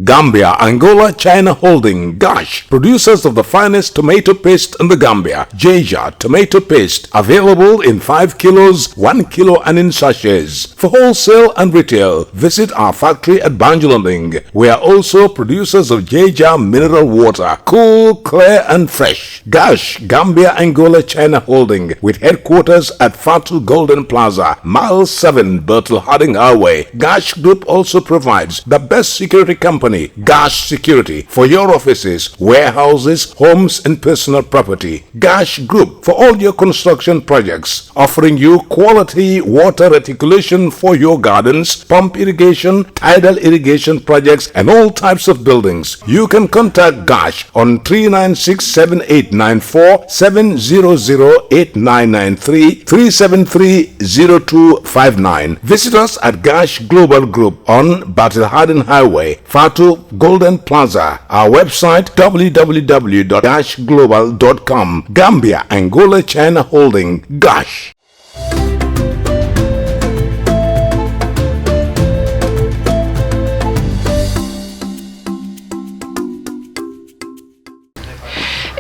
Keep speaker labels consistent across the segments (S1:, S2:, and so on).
S1: Gambia, Angola, China Holding, Gash, producers of the finest tomato paste in the Gambia. Jaja tomato paste, available in 5 kilos, 1 kilo and in sachets. For wholesale and retail, visit our factory at Banjulunding. We are also producers of Jaja mineral water, cool, clear and fresh. Gash, Gambia, Angola, China Holding, with headquarters at Fatu Golden Plaza, Mile 7, Bertel Harding Highway. Gash Group also provides the best security company, Gash Security, for your offices, warehouses, homes and personal property. Gash Group for all your construction projects, offering you quality water reticulation for your gardens, pump irrigation, tidal irrigation projects and all types of buildings. You can contact Gash on 396-7894, 700-8993, 373-0259. Visit us at Gash Global Group on Battle Harden Highway, Fatu Golden Plaza. Our website www.gashglobal.com. Gambia, Angola, China Holding, Gash.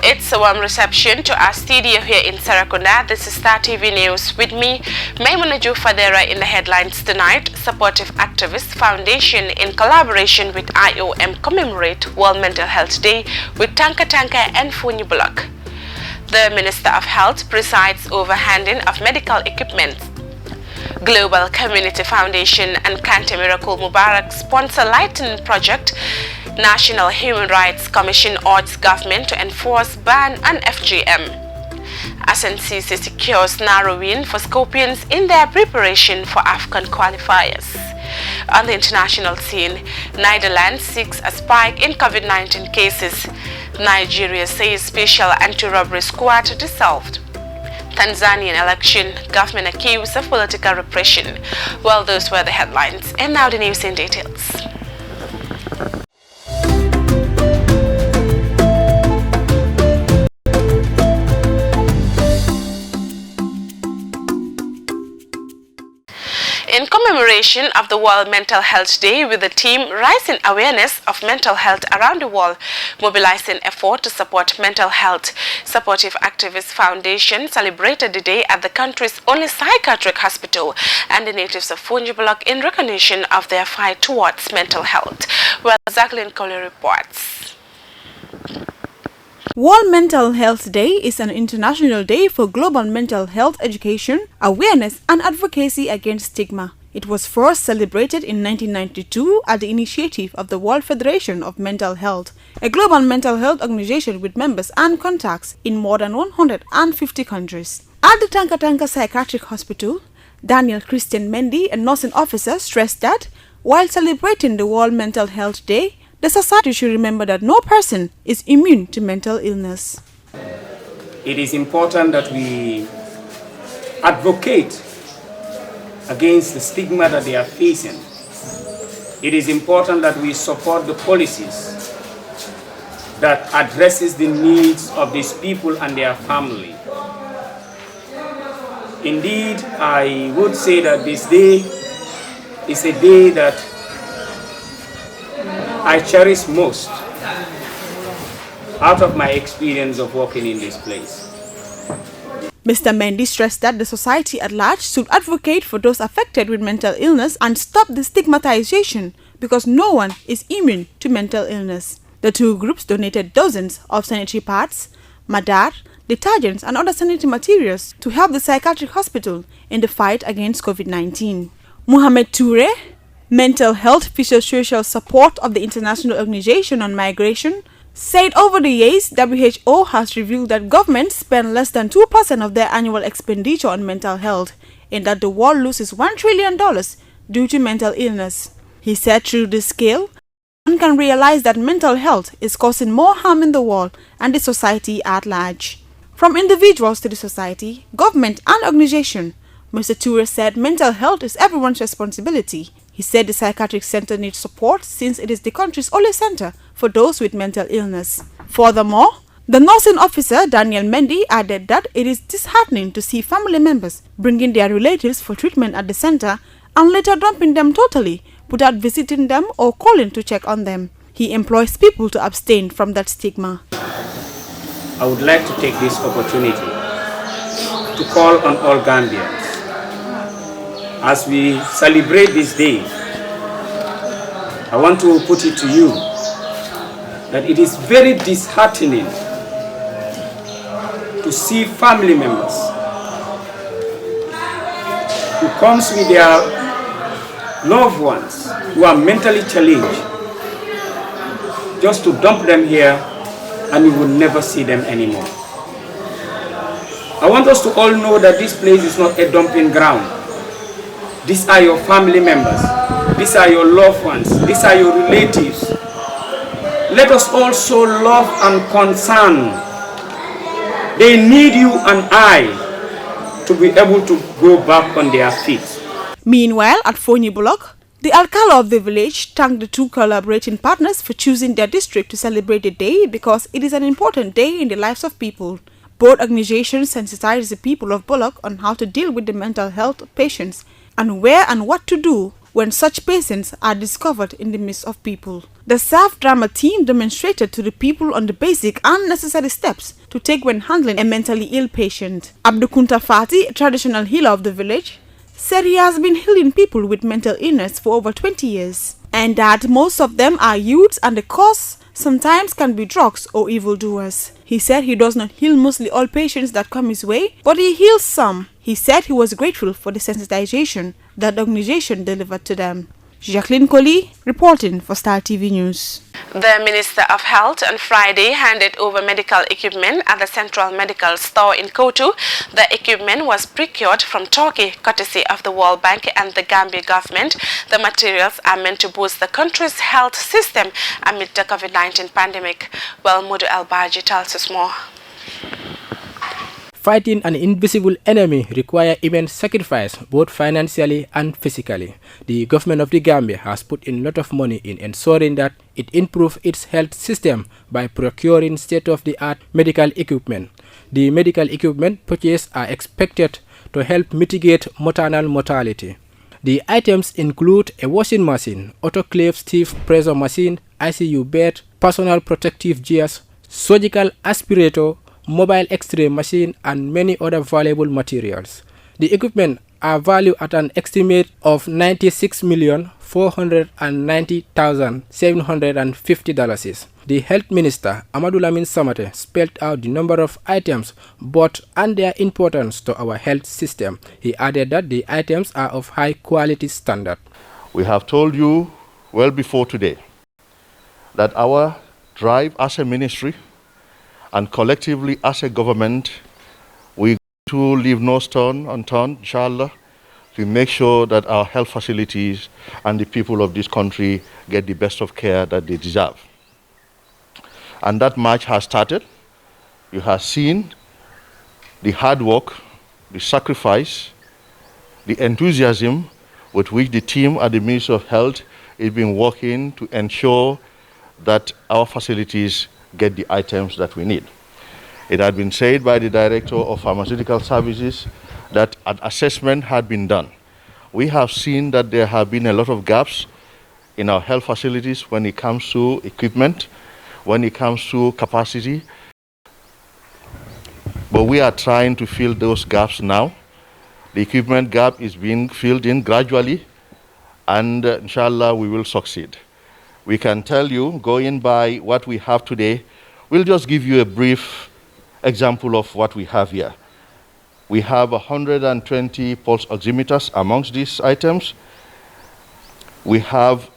S2: It's a warm reception to our studio here in Sarakunda. This is Star TV News with me, Maimuna Fadera. In the headlines tonight, Supportive Activist Foundation in collaboration with IOM commemorate World Mental Health Day with Tanka Tanka and Funyi Block. The Minister of Health presides over handing of medical equipment. Global Community Foundation and Kante Miracle Mubarak sponsor Lightning Project. National Human Rights Commission urges government to enforce ban on FGM. SNCC secures narrow win for Scorpions in their preparation for AFCON qualifiers. On the international scene, Netherlands seeks a spike in COVID-19 cases. Nigeria says special anti-robbery squad dissolved. Tanzanian election, government accused of political repression. Well, those were the headlines, and now the news in details. In commemoration of the World Mental Health Day, with the team raising awareness of mental health around the world, mobilizing effort to support mental health, Supportive Activist Foundation celebrated the day at the country's only psychiatric hospital and the natives of Funyi Block in recognition of their fight towards mental health. Well, Jacqueline Colley reports.
S3: World Mental Health Day is an international day for global mental health education, awareness and advocacy against stigma. It was first celebrated in 1992 at the initiative of the World Federation of Mental Health, a global mental health organization with members and contacts in more than 150 countries. At the Tanka Tanka Psychiatric Hospital, Daniel Christian Mendy, a nursing officer, stressed that while celebrating the World Mental Health Day, the society should remember that no person is immune to mental illness.
S4: It is important that we advocate against the stigma that they are facing. It is important that we support the policies that addresses the needs of these people and their family. Indeed, I would say that this day is a day that I cherish most out of my experience of working in this place.
S3: Mr. Mendy stressed that the society at large should advocate for those affected with mental illness and stop the stigmatization because no one is immune to mental illness. The two groups donated dozens of sanitary pads, madar, detergents and other sanitary materials to help the psychiatric hospital in the fight against COVID-19. Mohamed Toure, Mental Health Psychosocial Support of the International Organization on Migration, said over the years WHO has revealed that governments spend less than 2% of their annual expenditure on mental health and that the world loses $1 trillion due to mental illness. He said through this scale, one can realize that mental health is causing more harm in the world and the society at large. From individuals to the society, government and organization, Mr. Toure said mental health is everyone's responsibility. He said the psychiatric center needs support since it is the country's only center for those with mental illness. Furthermore, the nursing officer Daniel Mendy added that it is disheartening to see family members bringing their relatives for treatment at the center and later dumping them totally without visiting them or calling to check on them. He employs people to abstain from that stigma.
S4: I would like to take this opportunity to call on all Gambians as we celebrate this day. I want to put it to you that it is very disheartening to see family members who comes with their loved ones who are mentally challenged just to dump them here and we will never see them anymore. I want us to all know that this place is not a dumping ground. These are your family members. These are your loved ones. These are your relatives. Let us also love and concern. They need you and I to be able to go back on their feet.
S3: Meanwhile, at Fonyi Block, the alcalde of the village thanked the two collaborating partners for choosing their district to celebrate the day because it is an important day in the lives of people. Both organizations sensitize the people of Bullock on how to deal with the mental health of patients and where and what to do when such patients are discovered in the midst of people. The staff drama team demonstrated to the people on the basic and necessary steps to take when handling a mentally ill patient. Abdukunta Fati, a traditional healer of the village, said he has been healing people with mental illness for over 20 years and that most of them are youths and the cause sometimes can be drugs or evildoers. He said he does not heal mostly all patients that come his way, but he heals some. He said he was grateful for the sensitization that the organization delivered to them. Jacqueline Coley reporting for Star TV News.
S2: The Minister of Health on Friday handed over medical equipment at the Central Medical Store in Kotu. The equipment was procured from Turkey, courtesy of the World Bank and the Gambia government. The materials are meant to boost the country's health system amid the COVID-19 pandemic. Well, Modu Albaji tells us more.
S5: Fighting an invisible enemy requires immense sacrifice, both financially and physically. The government of the Gambia has put in a lot of money in ensuring that it improves its health system by procuring state-of-the-art medical equipment. The medical equipment purchased are expected to help mitigate maternal mortality. The items include a washing machine, autoclave stiff pressure machine, ICU bed, personal protective gears, surgical aspirator, mobile x-ray machine, and many other valuable materials. The equipment are valued at an estimate of $96,490,750. The Health Minister, Amadou Lamin Samate, spelled out the number of items bought and their importance to our health system. He added that the items are of high quality standard.
S6: We have told you well before today that our drive as a ministry and collectively as a government, we to leave no stone unturned, inshallah, to make sure that our health facilities and the people of this country get the best of care that they deserve. And that march has started. You have seen the hard work, the sacrifice, the enthusiasm with which the team at the Ministry of Health has been working to ensure that our facilities get the items that we need. It had been said by the Director of Pharmaceutical Services that an assessment had been done. We have seen that there have been a lot of gaps in our health facilities when it comes to equipment, when it comes to capacity. But we are trying to fill those gaps now. The equipment gap is being filled in gradually, and inshallah we will succeed. We can tell you, going by what we have today, we'll just give you a brief example of what we have here. We have 120 pulse oximeters amongst these items. We have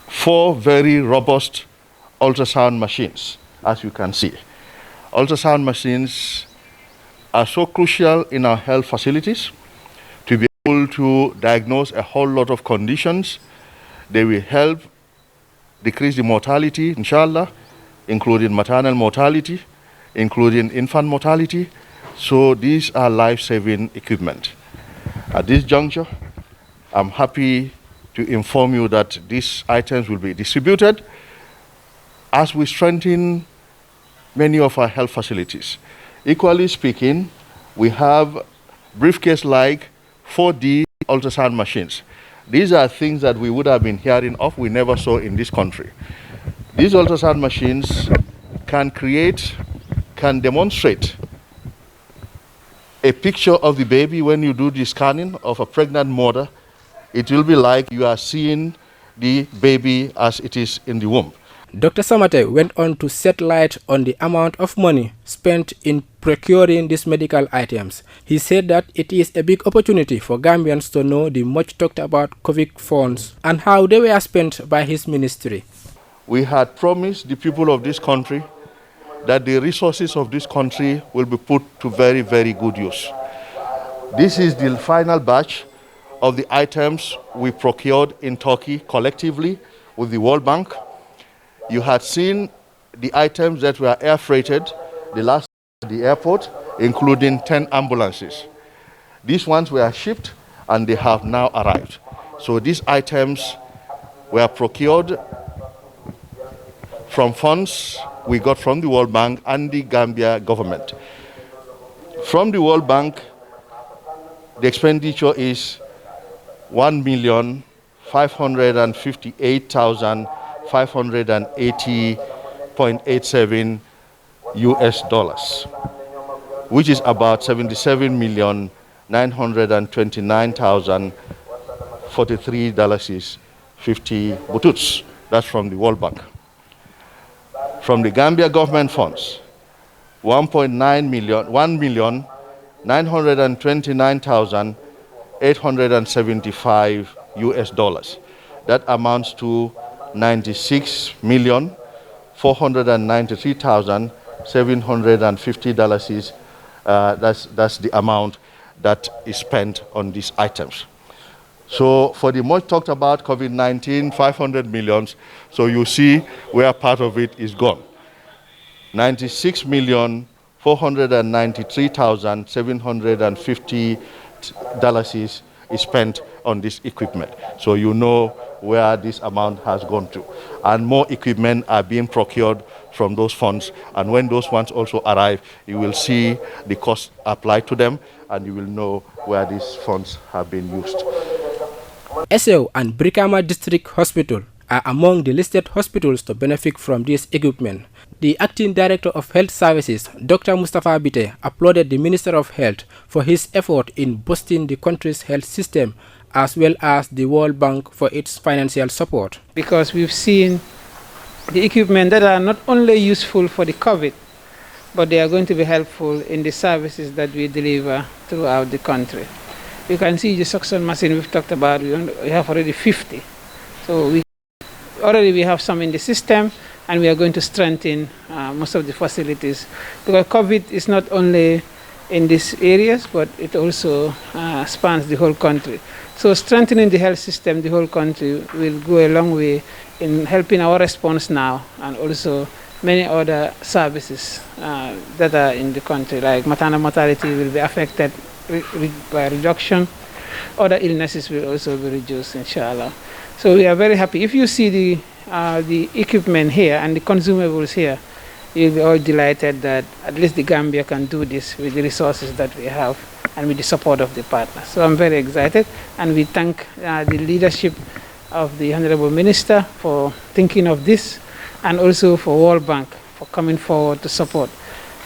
S6: 4 very robust ultrasound machines, as you can see. Ultrasound machines are so crucial in our health facilities to be able to diagnose a whole lot of conditions. They will help decrease the mortality, inshallah, including maternal mortality, including infant mortality. So these are life-saving equipment. At this juncture, I'm happy to inform you that these items will be distributed as we strengthen many of our health facilities. Equally speaking, we have briefcase-like 4D ultrasound machines. These are things that we would have been hearing of, we never saw in this country. These ultrasound machines can demonstrate a picture of the baby when you do the scanning of a pregnant mother. It will be like you are seeing the baby as it is in the womb.
S5: Dr. Samate went on to shed light on the amount of money spent in procuring these medical items. He said that it is a big opportunity for Gambians to know the much talked about COVID funds and how they were spent by his ministry.
S6: We had promised the people of this country that the resources of this country will be put to very, very good use. This is the final batch of the items we procured in Turkey collectively with the World Bank. You had seen the items that were air freighted the last at the airport, including 10 ambulances. These ones were shipped and they have now arrived. So these items were procured from funds we got from the World Bank and the Gambia government. From the World Bank, the expenditure is $1,558,580.87 US dollars, which is about 77,929,043.50 bututs. That's from the World Bank. From the Gambia government funds, 1,929,875 US dollars. That amounts to $96,493,750. That's the amount that is spent on these items. So for the much talked about COVID-19, 500 millions, so you see where part of it is gone. $96,493,750 is spent on this equipment. So you know where this amount has gone to. And more equipment are being procured from those funds. And when those funds also arrive, you will see the cost applied to them and you will know where these funds have been used.
S5: Essew and Brikama District Hospital are among the listed hospitals to benefit from this equipment. The Acting Director of Health Services, Dr. Mustafa Bite, applauded the Minister of Health for his effort in boosting the country's health system, as well as the World Bank for its financial support.
S7: Because we've seen the equipment that are not only useful for the COVID, but they are going to be helpful in the services that we deliver throughout the country. You can see the suction machine we've talked about, we have already 50. So we have some in the system, and we are going to strengthen most of the facilities, because COVID is not only in these areas, but it also spans the whole country. So strengthening the health system, the whole country, will go a long way in helping our response now, and also many other services that are in the country, like maternal mortality will be affected by reduction. Other illnesses will also be reduced, inshallah. So we are very happy. If you see the equipment here and the consumables here, you'll be all delighted that at least the Gambia can do this with the resources that we have and with the support of the partners. So I'm very excited, and we thank the leadership of the Honorable Minister for thinking of this, and also for World Bank for coming forward to support.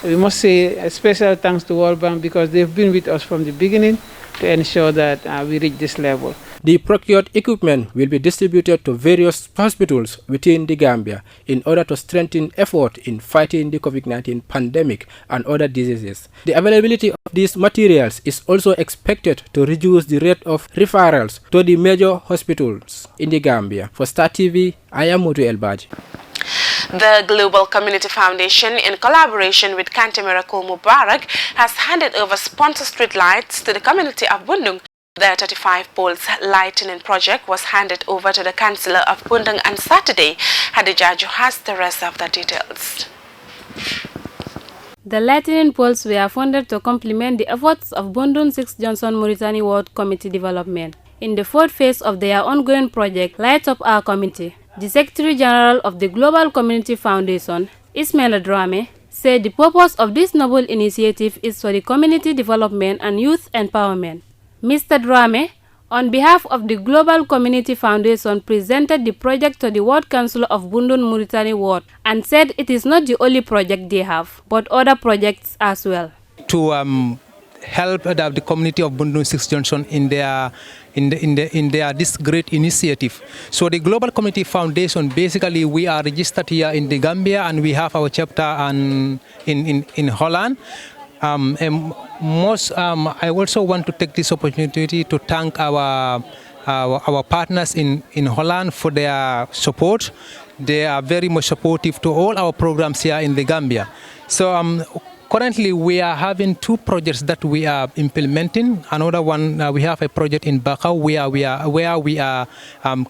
S7: We must say a special thanks to World Bank, because they've been with us from the beginning to ensure that we reach this level.
S5: The procured equipment will be distributed to various hospitals within the Gambia in order to strengthen effort in fighting the COVID-19 pandemic and other diseases. The availability of these materials is also expected to reduce the rate of referrals to the major hospitals in the Gambia. For Star TV, I am Modu Elbaji.
S2: The Global Community Foundation, in collaboration with Kante Miracle Mubarak, has handed over sponsor street lights to the community of Bundung. The 35 poles lightening project was handed over to the Councillor of Bundung on Saturday. Hadijaju has the rest of the details.
S8: The lightning poles were funded to complement the efforts of Bundung 6 Johnson Mauritania Ward Committee Development. In the fourth phase of their ongoing project, Light Up Our Community, the Secretary General of the Global Community Foundation, Ismail Drame, said the purpose of this noble initiative is for the community development and youth empowerment. Mr. Drame on behalf of the Global Community Foundation, presented the project to the Ward Council of Bundun Muritani Ward and said it is not the only project they have, but other projects as well.
S9: To help the community of Bundun 6 Johnson in their this great initiative. So the Global Community Foundation, basically we are registered here in the Gambia and we have our chapter in Holland. I also want to take this opportunity to thank our partners in Holland for their support. They are very much supportive to all our programs here in the Gambia. So currently we are having 2 projects that we are implementing. Another one, we have a project in Bakau where we are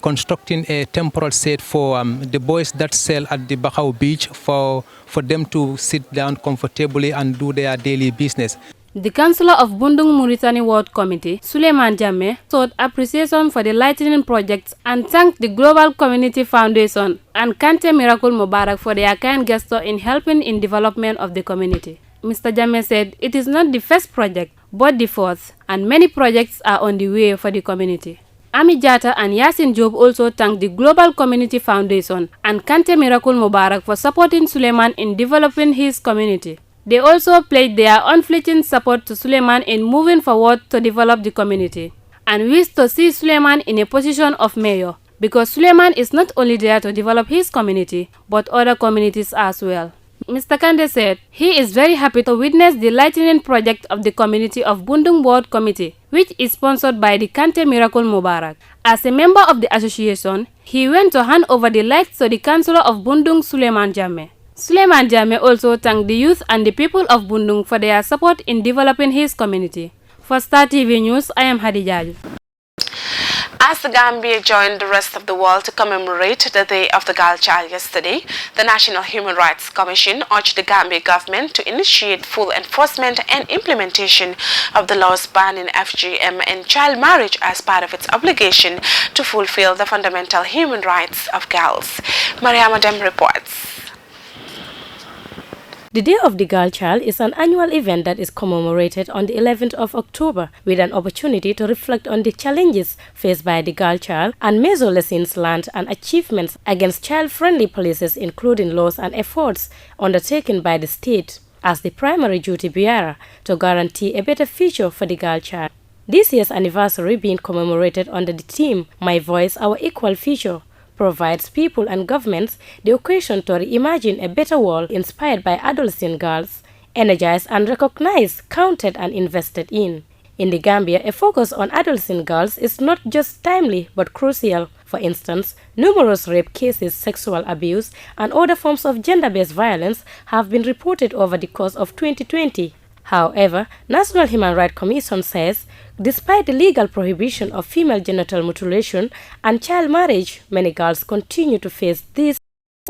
S9: constructing a temporal set for the boys that sell at the Bakau beach for them to sit down comfortably and do their daily business.
S8: The Councillor of Bundung Muritani Ward Committee, Suleiman Jammeh, sought appreciation for the lightning projects and thanked the Global Community Foundation and Kante Miracle Mubarak for their kind gesture in helping in development of the community. Mr. Jammeh said it is not the first project, but the fourth, and many projects are on the way for the community. Ami Jata and Yasin Job also thanked the Global Community Foundation and Kante Miracle Mubarak for supporting Suleiman in developing his community. They also pledged their unflinching support to Suleiman in moving forward to develop the community, and wished to see Suleiman in a position of mayor, because Suleiman is not only there to develop his community, but other communities as well. Mr. Kande said he is very happy to witness the lightning project of the community of Bundung Ward Committee, which is sponsored by the Kante Miracle Mubarak. As a member of the association, he went to hand over the lights to the Councillor of Bundung, Suleiman Jammeh. Suleiman Jammeh also thanked the youth and the people of Bundung for their support in developing his community. For Star TV News, I am Hadijaju.
S2: As the Gambia joined the rest of the world to commemorate the Day of the Girl Child yesterday, the National Human Rights Commission urged the Gambia government to initiate full enforcement and implementation of the laws banning FGM and child marriage as part of its obligation to fulfill the fundamental human rights of girls. Mariama Dem reports.
S10: The Day of the Girl Child is an annual event that is commemorated on the 11th of October with an opportunity to reflect on the challenges faced by the girl child and measure lessons learned and achievements against child-friendly policies, including laws and efforts undertaken by the state as the primary duty bearer to guarantee a better future for the girl child. This year's anniversary being commemorated under the theme My Voice, Our Equal Future provides people and governments the occasion to reimagine a better world inspired by adolescent girls, energized and recognized, counted and invested in. In the Gambia, a focus on adolescent girls is not just timely but crucial. For instance, numerous rape cases, sexual abuse, and other forms of gender-based violence have been reported over the course of 2020. However, National Human Rights Commission says, despite the legal prohibition of female genital mutilation and child marriage, many girls continue to face these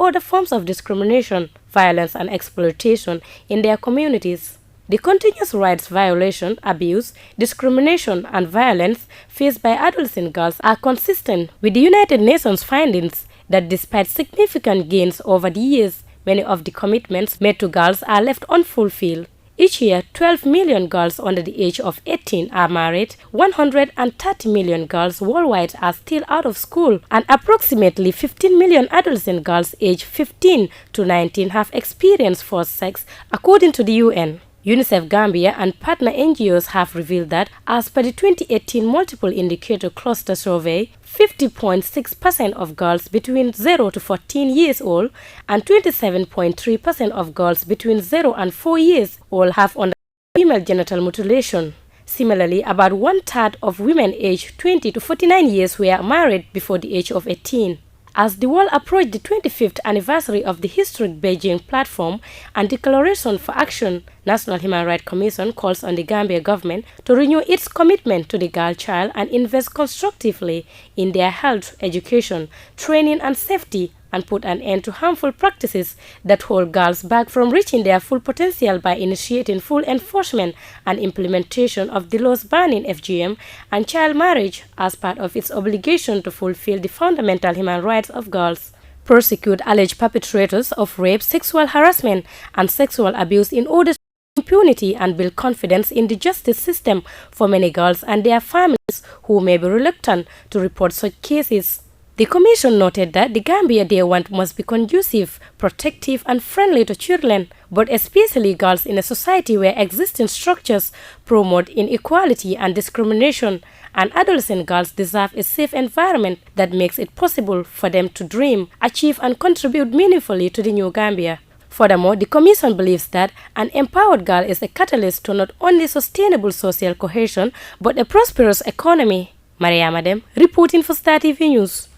S10: other forms of discrimination, violence, and exploitation in their communities. The continuous rights violation, abuse, discrimination, and violence faced by adolescent girls are consistent with the United Nations findings that despite significant gains over the years, many of the commitments made to girls are left unfulfilled. Each year, 12 million girls under the age of 18 are married, 130 million girls worldwide are still out of school, and approximately 15 million adolescent girls aged 15 to 19 have experienced forced sex, according to the UN. UNICEF Gambia and partner NGOs have revealed that, as per the 2018 Multiple Indicator Cluster Survey, 50.6% of girls between 0 to 14 years old and 27.3% of girls between 0 and 4 years old have undergone female genital mutilation. Similarly, about one-third of women aged 20 to 49 years were married before the age of 18. As the world approached the 25th anniversary of the historic Beijing Platform and Declaration for Action, National Human Rights Commission calls on the Gambia government to renew its commitment to the girl child and invest constructively in their health, education, training, and safety, and put an end to harmful practices that hold girls back from reaching their full potential by initiating full enforcement and implementation of the laws banning FGM and child marriage as part of its obligation to fulfill the fundamental human rights of girls. Prosecute alleged perpetrators of rape, sexual harassment, and sexual abuse in order impunity and build confidence in the justice system for many girls and their families who may be reluctant to report such cases. The Commission noted that the Gambia they want must be conducive, protective and friendly to children, but especially girls in a society where existing structures promote inequality and discrimination, and adolescent girls deserve a safe environment that makes it possible for them to dream, achieve and contribute meaningfully to the new Gambia. Furthermore, the Commission believes that an empowered girl is a catalyst to not only sustainable social cohesion, but a prosperous economy. Maria Madem, reporting for Star TV News.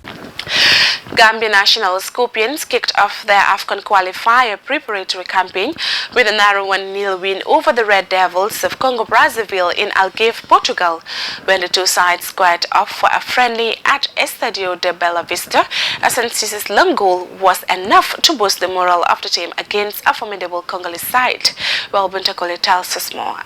S2: Gambia national Scorpions kicked off their AFCON qualifier preparatory campaign with a narrow 1-0 win over the Red Devils of Congo-Brazzaville in Algarve, Portugal, when the two sides squared off for a friendly at Estadio de Bella Vista. SNCC's long goal was enough to boost the morale of the team against a formidable Congolese side. Well, Buntakole tells us more.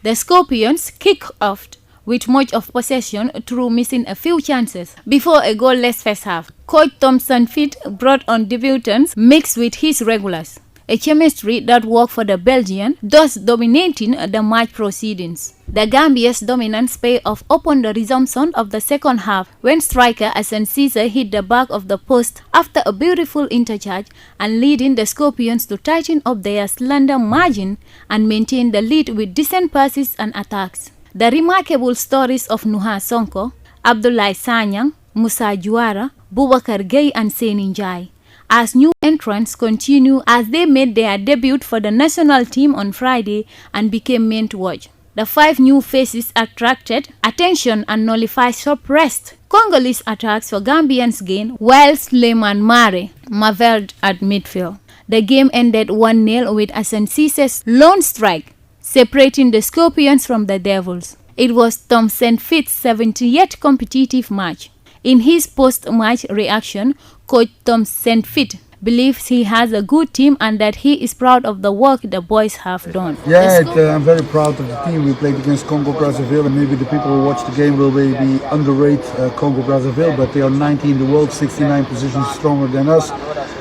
S11: The Scorpions kicked off with much of possession through missing a few chances before a goalless first half. Coach Thompson Fit brought on debutants mixed with his regulars, a chemistry that worked for the Belgian, thus dominating the match proceedings. The Gambia's dominance paid off upon the resumption of the second half when striker Hassan Cisse hit the back of the post after a beautiful interchange and leading the Scorpions to tighten up their slender margin and maintain the lead with decent passes and attacks. The remarkable stories of Nuha Sonko, Abdoulaye Sanyang, Musa Juara, Boubacar Gueye and Seni Njai as new entrants continue as they made their debut for the national team on Friday and became men to watch. The 5 new faces attracted attention and nullified suppressed Congolese attacks for Gambians' gain, while Suleiman Mare marveled at midfield. The game ended 1-0 with Hassan Cisse's lone strike, separating the Scorpions from the Devils. It was Thompson Fit's 78th competitive match. In his post-match reaction, Coach Thompson Fit believes he has a good team and that he is proud of the work the boys have done.
S12: Yeah, I'm very proud of the team. We played against Congo-Brazzaville, and maybe the people who watch the game will maybe underrate Congo-Brazzaville, but they are 19 in the world, 69 positions stronger than us.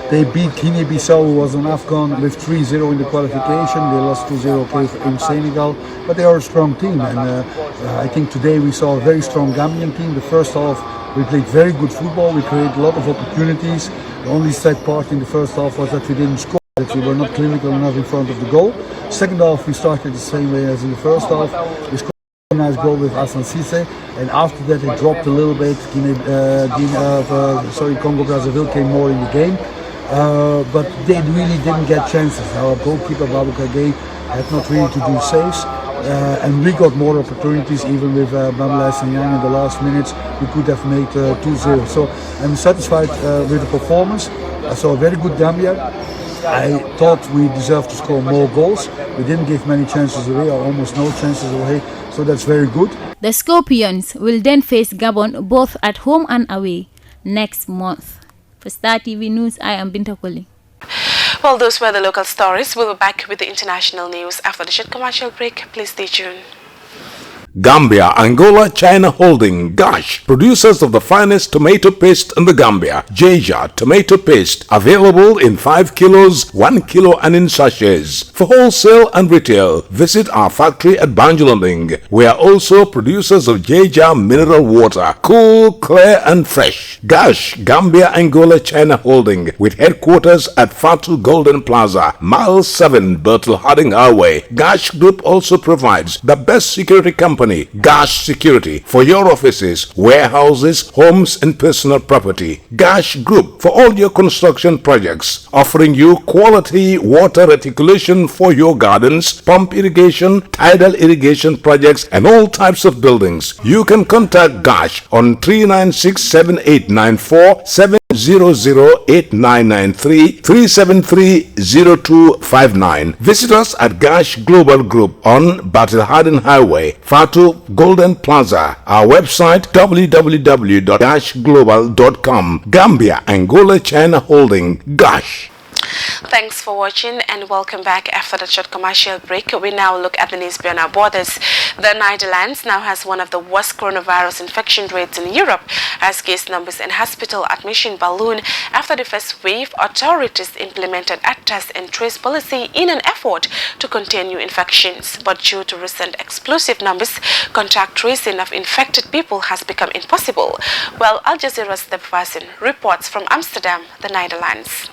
S12: They beat Guinea-Bissau, who was on AFCON, with 3-0 in the qualification. They lost 2-0 in Senegal, but they are a strong team. And I think today we saw a very strong Gambian team. The first half, we played very good football. We created a lot of opportunities. The only sad part in the first half was that we didn't score, that we were not clinical enough in front of the goal. Second half, we started the same way as in the first half. We scored a nice goal with Hassan Cisse, and after that it dropped a little bit. Congo-Brazzaville came more in the game. But they really didn't get chances. Our goalkeeper Boubacar Gueye had not really to do saves, and we got more opportunities. Even with Abdoulaye Sanyang in the last minutes, we could have made 2-0. So I'm satisfied with the performance. I saw a very good Gambia. I thought we deserved to score more goals. We didn't give many chances away, or almost no chances away, so that's very good.
S11: The Scorpions will then face Gabon both at home and away next month. For Star TV News, I am Binta Koli.
S2: Well, those were the local stories. We'll be back with the international news after the short commercial break. Please stay tuned.
S1: Gambia, Angola, China Holding, Gosh, producers of the finest tomato paste in the Gambia. Jeja tomato paste, available in 5 kilos, 1 kilo and in sachets. For wholesale and retail, visit our factory at Banjulunding. We are also producers of Jeja mineral water, cool, clear and fresh. Gosh, Gambia, Angola, China Holding, with headquarters at Fatu Golden Plaza, Mile 7, Bertel Harding Highway. Gosh Group also provides the best security company, Gosh Security, for your offices, warehouses, homes and personal property. Gosh Group for all your construction projects, offering you quality water reticulation for your gardens, pump irrigation, tidal irrigation projects and all types of buildings. You can contact Gosh on 396-7894, 700-8993, 373-0259. Visit us at Gosh Global Group on Battle Harden Highway, Fatu Golden Plaza. Our website www.goshglobal.com. Gambia, Angola, China Holding, Gosh.
S2: Thanks for watching and welcome back. After the short commercial break, we now look at the news beyond our borders. The Netherlands now has one of the worst coronavirus infection rates in Europe as case numbers and hospital admission balloon after the first wave. Authorities implemented a test and trace policy in an effort to contain new infections. But due to recent explosive numbers, contact tracing of infected people has become impossible. Well, Al Jazeera's Step Person reports from Amsterdam, the Netherlands.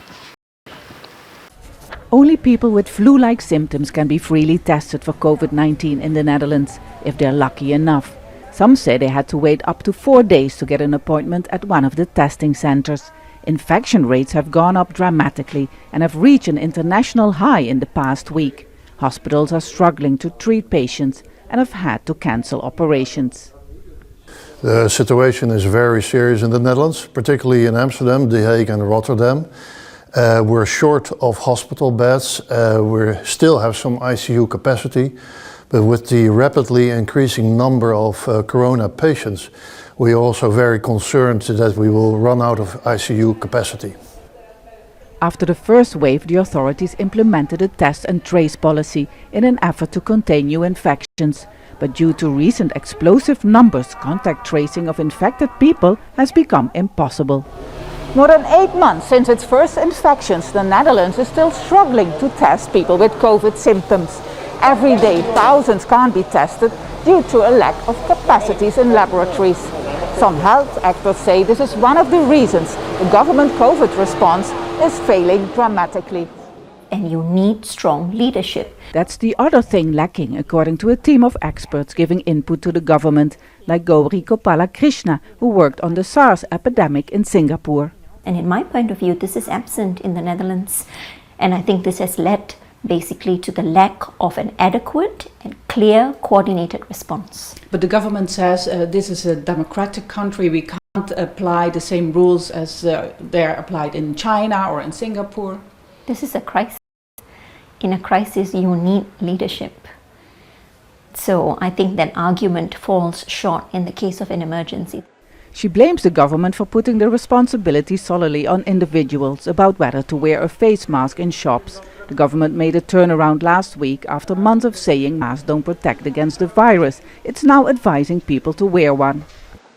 S13: Only people with flu-like symptoms can be freely tested for COVID-19 in the Netherlands, if they're lucky enough. Some say they had to wait up to 4 days to get an appointment at one of the testing centers. Infection rates have gone up dramatically and have reached an international high in the past week. Hospitals are struggling to treat patients and have had to cancel operations.
S14: The situation is very serious in the Netherlands, particularly in Amsterdam, The Hague and Rotterdam. We're short of hospital beds. We still have some ICU capacity, but with the rapidly increasing number of corona patients, we are also very concerned that we will run out of ICU capacity.
S13: After the first wave, the authorities implemented a test and trace policy in an effort to contain new infections. But due to recent explosive numbers, contact tracing of infected people has become impossible. More than 8 months since its first infections, the Netherlands is still struggling to test people with COVID symptoms. Every day, thousands can't be tested due to a lack of capacities in laboratories. Some health experts say this is one of the reasons the government COVID response is failing dramatically.
S15: And you need strong leadership.
S13: That's the other thing lacking, according to a team of experts giving input to the government, like Gauri Krishna, who worked on the SARS epidemic in Singapore.
S15: And in my point of view, this is absent in the Netherlands. And I think this has led basically to the lack of an adequate and clear coordinated response.
S16: But the government says this is a democratic country. We can't apply the same rules as they're applied in China or in Singapore.
S15: This is a crisis. In a crisis, you need leadership. So I think that argument falls short in the case of an emergency.
S13: She blames the government for putting the responsibility solely on individuals about whether to wear a face mask in shops. The government made a turnaround last week after months of saying masks don't protect against the virus. It's now advising people to wear one.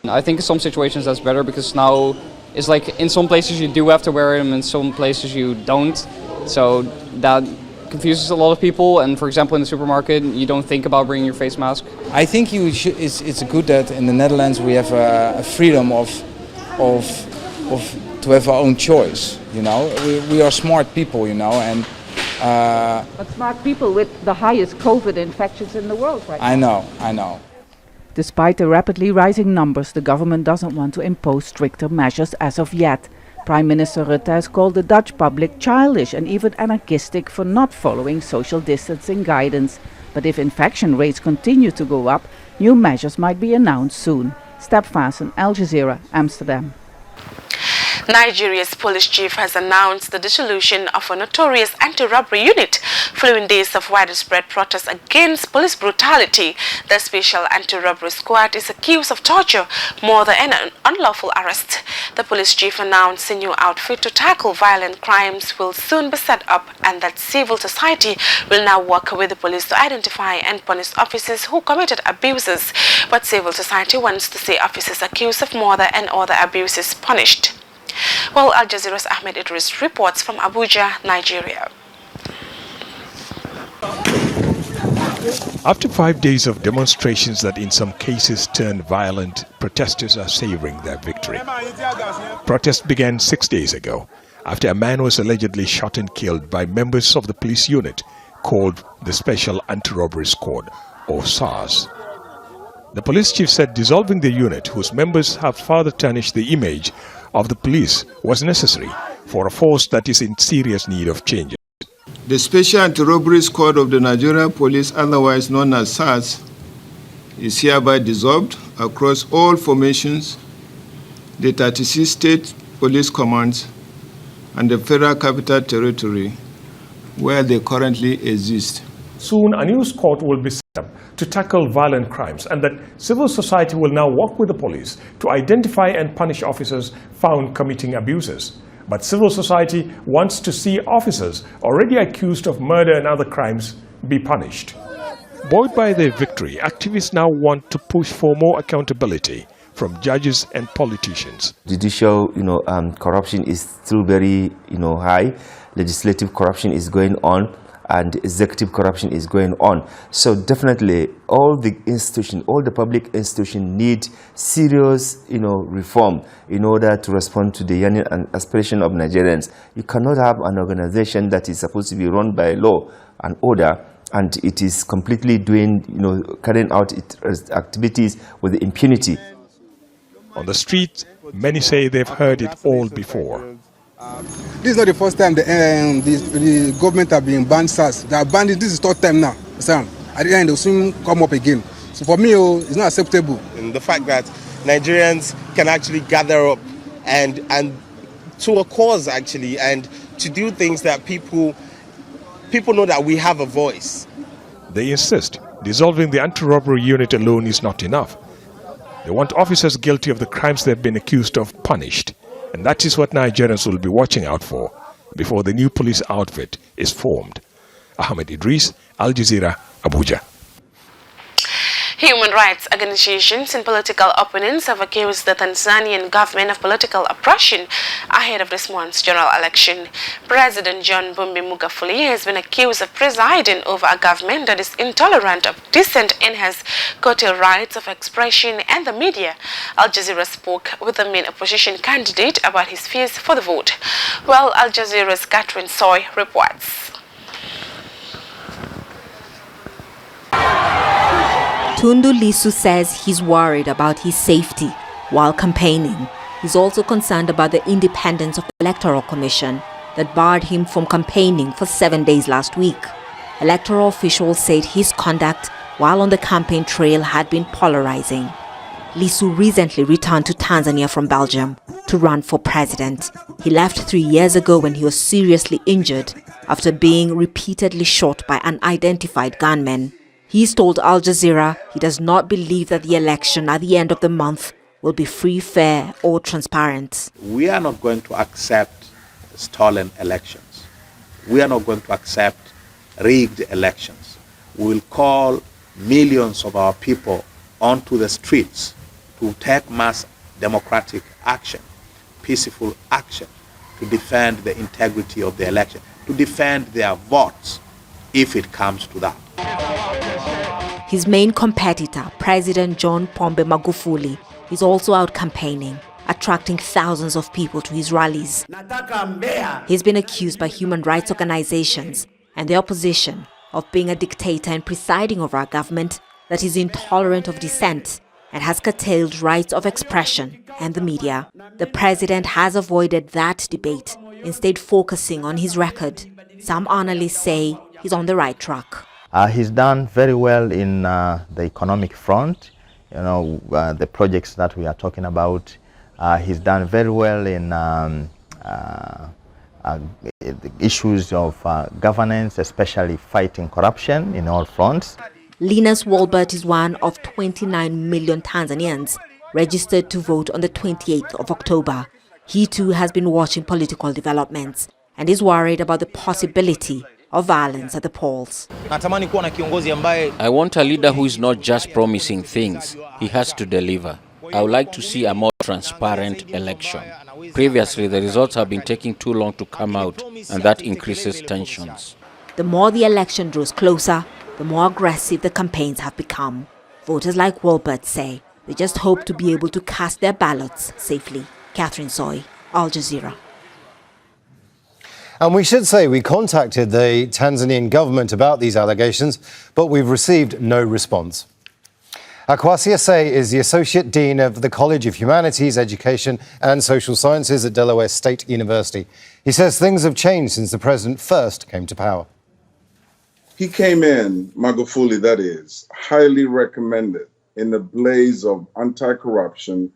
S17: I think in some situations that's better because now it's like in some places you do have to wear them, in some places you don't. So that confuses a lot of people, and for example in the supermarket you don't think about bringing your face mask.
S18: I think it's good that in the Netherlands we have a freedom of to have our own choice. You know, we are smart people, you know, and
S13: but smart people with the highest COVID infections in the world right now.
S18: I know.
S13: Despite the rapidly rising numbers, the government doesn't want to impose stricter measures as of yet. Prime Minister Rutte has called the Dutch public childish and even anarchistic for not following social distancing guidance. But if infection rates continue to go up, new measures might be announced soon. Step Fasten, Al Jazeera, Amsterdam.
S2: Nigeria's police chief has announced the dissolution of a notorious anti-robbery unit following days of widespread protests against police brutality. The special anti-robbery squad is accused of torture, murder and unlawful arrest. The police chief announced a new outfit to tackle violent crimes will soon be set up and that civil society will now work with the police to identify and punish officers who committed abuses. But civil society wants to see officers accused of murder and other abuses punished. Well, Al Jazeera's Ahmed Idris reports from Abuja, Nigeria.
S19: After 5 days of demonstrations that in some cases turned violent, protesters are savoring their victory. Protests began 6 days ago after a man was allegedly shot and killed by members of the police unit called the Special Anti-Robbery Squad, or SARS. The police chief said dissolving the unit, whose members have further tarnished the image of the police, was necessary for a force that is in serious need of changes.
S20: The Special Anti-Robbery Squad of the Nigerian Police, otherwise known as SARS, is hereby dissolved across all formations, the 36 state police commands, and the Federal Capital Territory, where they currently exist.
S19: Soon a new squad will be set up to tackle violent crimes, and that civil society will now work with the police to identify and punish officers found committing abuses. But civil society wants to see officers already accused of murder and other crimes be punished. Buoyed by their victory, activists now want to push for more accountability from judges and politicians.
S21: Judicial, corruption is still very, high. Legislative corruption is going on, and executive corruption is going on. So definitely, all the public institutions need serious, reform in order to respond to the yearning and aspiration of Nigerians. You cannot have an organization that is supposed to be run by law and order, and it is completely carrying out its activities with impunity.
S19: On the street, many say they've heard it all before.
S22: This is not the first time the government have been banned SARS. They are banning. This is third time now. At the end, they'll soon come up again. So for me, it's not acceptable.
S23: And the fact that Nigerians can actually gather up and to a cause actually, and to do things that people know that we have a voice.
S19: They insist dissolving the anti-robbery unit alone is not enough. They want officers guilty of the crimes they've been accused of punished. And that is what Nigerians will be watching out for before the new police outfit is formed. Ahmed Idris, Al Jazeera, Abuja.
S2: Human rights organizations and political opponents have accused the Tanzanian government of political oppression ahead of this month's general election. President John Pombe Magufuli has been accused of presiding over a government that is intolerant of dissent and has curtailed rights of expression and the media. Al Jazeera spoke with the main opposition candidate about his fears for the vote. Well, Al Jazeera's Catherine Soy reports.
S24: Tundu Lissu says he's worried about his safety while campaigning. He's also concerned about the independence of the Electoral Commission that barred him from campaigning for 7 days last week. Electoral officials said his conduct while on the campaign trail had been polarizing. Lissu recently returned to Tanzania from Belgium to run for president. He left 3 years ago when he was seriously injured after being repeatedly shot by unidentified gunmen. He's told Al Jazeera he does not believe that the election at the end of the month will be free, fair, or transparent.
S25: We are not going to accept stolen elections. We are not going to accept rigged elections. We will call millions of our people onto the streets to take mass democratic action, peaceful action, to defend the integrity of the election, to defend their votes if it comes to that.
S24: His main competitor, President John Pombe Magufuli, is also out campaigning, attracting thousands of people to his rallies. He's been accused by human rights organizations and the opposition of being a dictator and presiding over a government that is intolerant of dissent and has curtailed rights of expression and the media. The president has avoided that debate, instead focusing on his record. Some analysts say he's on the right track.
S26: He's done very well in the economic front, the projects that we are talking about. He's done very well in the issues of governance, especially fighting corruption in all fronts.
S24: Linus Walbert is one of 29 million Tanzanians registered to vote on the 28th of October. He too has been watching political developments and is worried about the possibility of violence at the polls.
S27: I want a leader who is not just promising things, he has to deliver. I would like to see a more transparent election. Previously, the results have been taking too long to come out, and that increases tensions.
S24: The more the election draws closer, the more aggressive the campaigns have become. Voters like Walbert say they just hope to be able to cast their ballots safely. Catherine Soy, Al Jazeera.
S28: And we should say we contacted the Tanzanian government about these allegations, but we've received no response. Akwasi Ase is the Associate Dean of the College of Humanities, Education and Social Sciences at Delaware State University. He says things have changed since the president first came to power.
S29: He came in, Magufuli that is, highly recommended in the blaze of anti-corruption,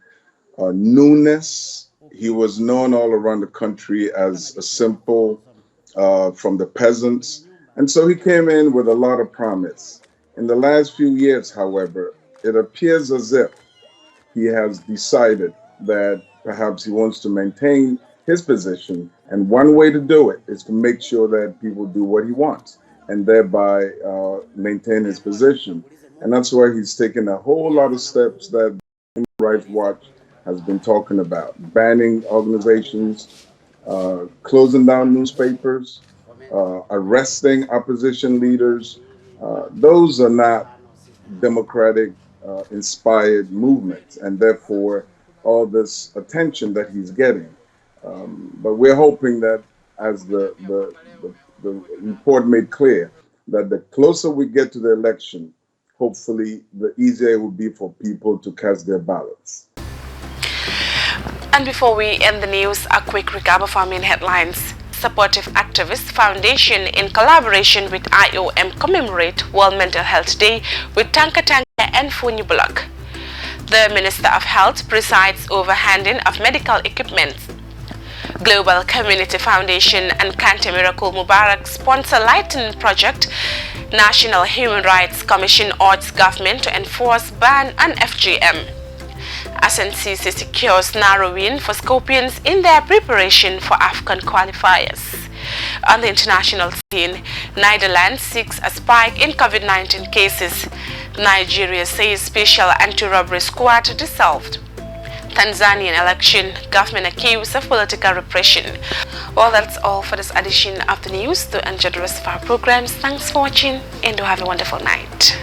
S29: newness. He was known all around the country as a simple from the peasants. And so he came in with a lot of promise. In the last few years, however, it appears as if he has decided that perhaps he wants to maintain his position. And one way to do it is to make sure that people do what he wants and thereby maintain his position. And that's why he's taken a whole lot of steps that Human Rights Watch has been talking about, banning organizations, closing down newspapers, arresting opposition leaders. Those are not democratic inspired movements, and therefore all this attention that he's getting. But we're hoping that, as the report made clear, that the closer we get to the election, hopefully the easier it will be for people to cast their ballots.
S2: And before we end the news, a quick recap of our main headlines. Supportive Activist Foundation, in collaboration with IOM, commemorate World Mental Health Day with Tanka Tanka and Funyi Block. The Minister of Health presides over handing of medical equipment. Global Community Foundation and Kante Miracle Mubarak sponsor Lightning Project. National Human Rights Commission urges government to enforce ban on FGM. SNCC secures narrow win for Scorpions in their preparation for AFCON qualifiers. On the international scene, Netherlands seeks a spike in COVID-19 cases. Nigeria says special anti-robbery squad dissolved. Tanzanian election, government accused of political repression. Well, that's all for this edition of the news. Do enjoy the rest of our programs. Thanks for watching and do have a wonderful night.